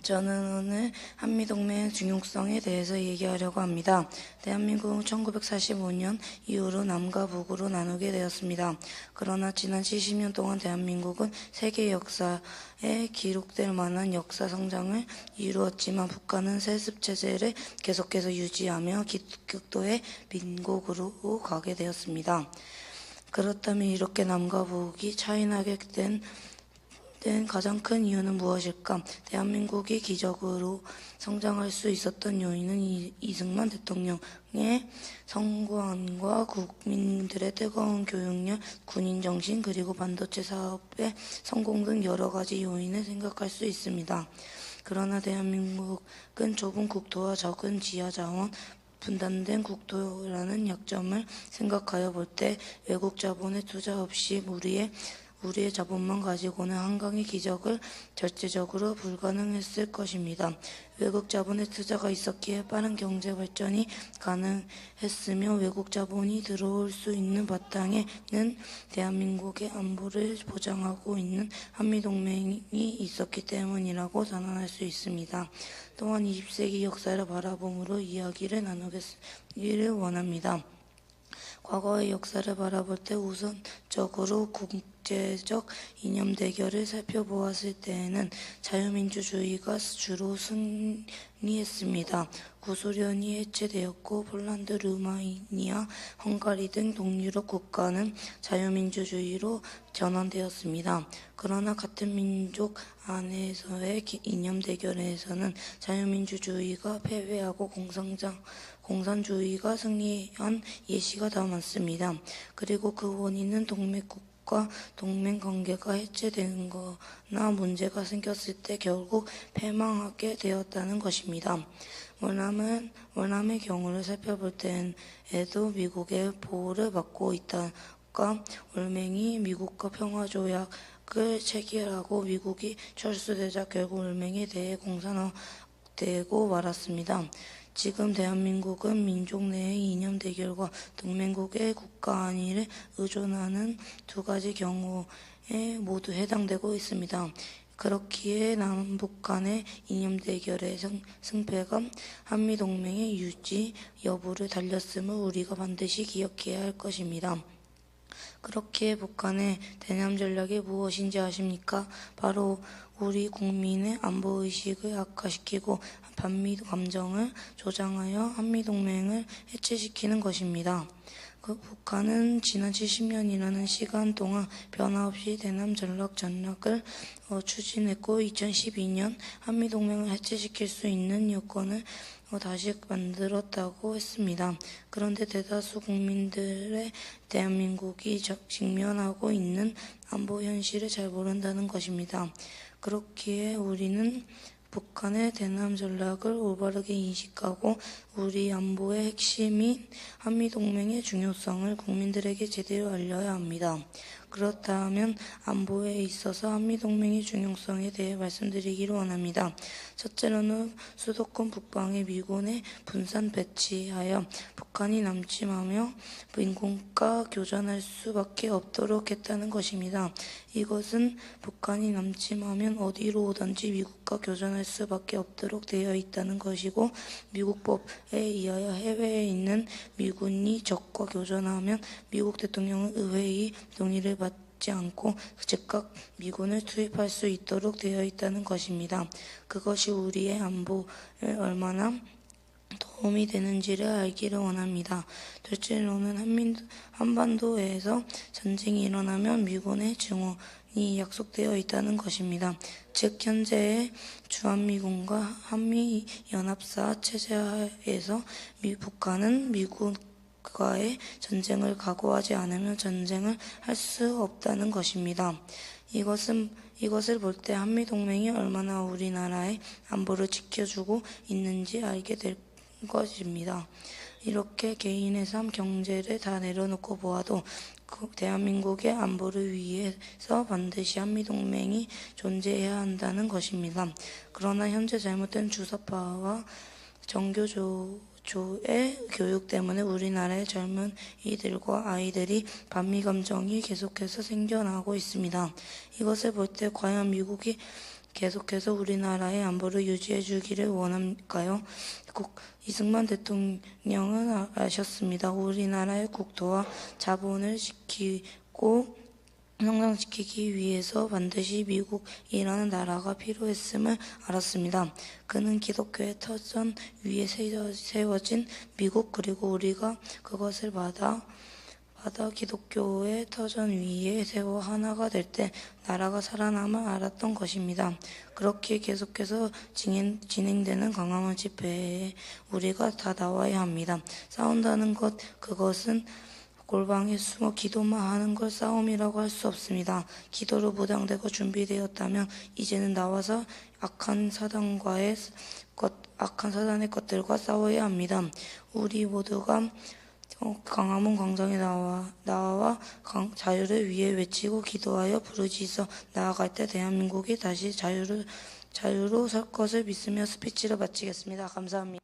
저는 오늘 한미동맹의 중요성에 대해서 얘기하려고 합니다. 대한민국은 1945년 이후로 남과 북으로 나누게 되었습니다. 그러나 지난 70년 동안 대한민국은 세계 역사에 기록될 만한 역사 성장을 이루었지만 북한은 세습체제를 계속해서 유지하며極도의 민국으로 가게 되었습니다. 그렇다면 이렇게 남과 북이 차이나게 된 가장 큰 이유는 무엇일까? 대한민국이 기적으로 성장할 수 있었던 요인은 이승만 대통령의 성관과 국민들의 뜨거운 교육력, 군인정신, 그리고 반도체 사업의 성공 등 여러 가지 요인을 생각할 수 있습니다. 그러나 대한민국은 좁은 국토와 적은 지하자원, 분단된 국토라는 약점을 생각하여 볼 때 외국 자본의 투자 없이 우리의 자본만 가지고는 한강의 기적을 절대적으로 불가능했을 것입니다. 외국 자본의 투자가 있었기에 빠른 경제 발전이 가능했으며 외국 자본이 들어올 수 있는 바탕에는 대한민국의 안보를 보장하고 있는 한미동맹이 있었기 때문이라고 단언할 수 있습니다. 또한 20세기 역사를 바라봄으로 이야기를 나누기를 원합니다. 과거의 역사를 바라볼 때 우선적으로 국제적 이념 대결을 살펴보았을 때에는 자유민주주의가 주로 승리했습니다. 구소련이 해체되었고 폴란드, 루마니아, 헝가리 등 동유럽 국가는 자유민주주의로 전환되었습니다. 그러나 같은 민족 안에서의 이념 대결에서는 자유민주주의가 패배하고 공산주의가 승리한 예시가 더 많습니다. 그리고 그 원인은 동맹국가 동맹관계가 해체된 거나 문제가 생겼을 때 결국 패망하게 되었다는 것입니다. 월남의 경우를 살펴볼 때에도 미국의 보호를 받고 있다가 월맹이 미국과 평화조약을 체결하고 미국이 철수되자 결국 월맹에 대해 공산화되고 말았습니다. 지금 대한민국은 민족 내의 이념 대결과 동맹국의 국가 안위를 의존하는 두 가지 경우에 모두 해당되고 있습니다. 그렇기에 남북 간의 이념 대결의 승패가 한미동맹의 유지 여부를 달렸음을 우리가 반드시 기억해야 할 것입니다. 그렇기에 북한의 대남 전략이 무엇인지 아십니까? 바로 우리 국민의 안보의식을 악화시키고 반미 감정을 조장하여 한미동맹을 해체시키는 것입니다. 북한은 지난 70년이라는 시간 동안 변화없이 대남 전략을 추진했고 2012년 한미동맹을 해체시킬 수 있는 여건을 다시 만들었다고 했습니다. 그런데 대다수 국민들의 대한민국이 직면하고 있는 안보 현실을 잘 모른다는 것입니다. 그렇기에 우리는 북한의 대남 전략을 올바르게 인식하고 우리 안보의 핵심인 한미동맹의 중요성을 국민들에게 제대로 알려야 합니다. 그렇다면 안보에 있어서 한미동맹의 중요성에 대해 말씀드리기를 원합니다. 첫째로는 수도권 북방에 미군의 분산 배치하여 북한이 남침하며 민군과 교전할 수밖에 없도록 했다는 것입니다. 이것은 북한이 남침하면 어디로 오든지 미국과 교전할 수밖에 없도록 되어 있다는 것이고 미국법에 의하여 해외에 있는 미군이 적과 교전하면 미국 대통령은 의회의 동의를 받지 않고 즉각 미군을 투입할 수 있도록 되어 있다는 것입니다. 그것이 우리의 안보에 얼마나 도움이 되는지를 알기를 원합니다. 둘째로는 한반도에서 전쟁이 일어나면 미군의 증원이 약속되어 있다는 것입니다. 즉 현재의 주한미군과 한미연합사 체제하에서 북한은 미국과의 전쟁을 각오하지 않으면 전쟁을 할 수 없다는 것입니다. 이것을 볼 때 한미동맹이 얼마나 우리나라의 안보를 지켜주고 있는지 알게 될 것입니다. 이렇게 개인의 삶, 경제를 다 내려놓고 보아도 대한민국의 안보를 위해서 반드시 한미동맹이 존재해야 한다는 것입니다. 그러나 현재 잘못된 주사파와 정교조의 교육 때문에 우리나라의 젊은이들과 아이들이 반미 감정이 계속해서 생겨나고 있습니다. 이것을 볼 때 과연 미국이 계속해서 우리나라의 안보를 유지해 주기를 원할까요? 이승만 대통령은 아셨습니다. 우리나라의 국토와 자본을 지키고 성장시키기 위해서 반드시 미국이라는 나라가 필요했음을 알았습니다. 그는 기독교의 터전 위에 세워진 미국 그리고 우리가 그것을 받아 기독교의 터전 위에 세워 하나가 될 때 나라가 살아남을 알았던 것입니다. 그렇게 계속해서 진행되는 광화문 집회에 우리가 다 나와야 합니다. 싸운다는 것, 그것은 골방에 숨어 기도만 하는 걸 싸움이라고 할 수 없습니다. 기도로 무장되고 준비되었다면 이제는 나와서 악한 사단의 것들과 싸워야 합니다. 우리 모두가 광화문 광장에 나와 자유를 위해 외치고 기도하여 부르짖어 나아갈 때 대한민국이 다시 자유로 설 것을 믿으며 스피치를 마치겠습니다. 감사합니다.